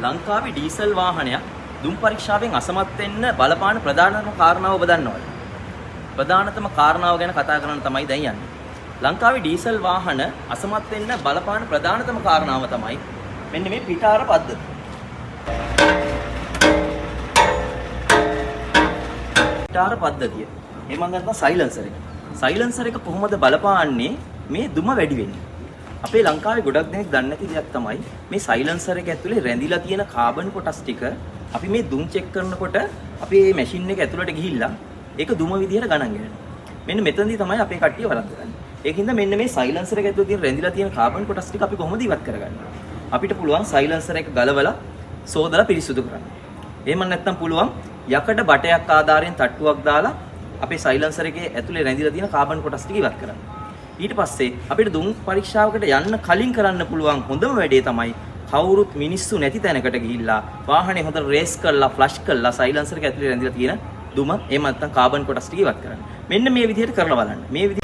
ලංකාවේ ඩීසල් වාහනයක් දුම් පරීක්ෂාවෙන් අසමත් වෙන්න බලපාන ප්‍රධානම කාරණාව ඔබ දන්නවද? ප්‍රධානතම කාරණාව ගැන කතා කරන්න තමයි දැන් යන්නේ. ලංකාවේ ඩීසල් වාහන අසමත් වෙන්න බලපාන ප්‍රධානතම කාරණාව තමයි මෙන්න මේ පිටාර පද්ධතිය. පිටාර පද්ධතිය. එහෙම නැත්නම් සයිලන්සර් එක. සයිලන්සර් එක කොහොමද බලපාන්නේ මේ දුම වැඩි වෙන්නේ? අපේ ලංකාවේ ගොඩක් දෙනෙක් දන්නේ නැති දෙයක් තමයි මේ සයිලන්සර් එක ඇතුලේ රැඳිලා තියෙන කාබන් කොටස් ටික අපි මේ දුම් චෙක් කරනකොට අපේ මේ මැෂින් එක ඇතුලට ගිහිල්ලා ඒක දුම විදියට ගණන් ගන්නවා. මෙන්න මෙතනදී තමයි අපේ කට්ටිය වරද්දගන්නේ. ඒකින්ද මෙන්න මේ සයිලන්සර් එක ඇතුලේ තියෙන රැඳිලා තියෙන කාබන් කොටස් ටික අපි කොහොමද ඉවත් කරගන්නේ? අපිට පුළුවන් සයිලන්සර් එක ගලවලා සෝදලා පිරිසුදු කරන්න. එහෙම නැත්නම් පුළුවන් යකඩ බටයක් ආධාරයෙන් තට්ටුවක් දාලා අපේ සයිලන්සර් එකේ ඇතුලේ රැඳිලා තියෙන කාබන් කොටස් ටික ඉවත් කරන්න. ඊට පස්සේ අපිට දුම් පරීක්ෂාවකට යන්න කලින් කරන්න පුළුවන් හොඳම වැඩේ තමයි කවුරුත් මිනිස්සු නැති තැනකට ගිහිල්ලා වාහනේ හොඳට රේස් කරලා ෆ්ලෂ් කරලා සයිලන්සර් එක ඇතුලේ රැඳිලා තියෙන දුම එහෙම නැත්නම් කාබන් කොටස් ටික ඉවත් කරන්න. මෙන්න මේ විදිහට කරලා බලන්න. මේ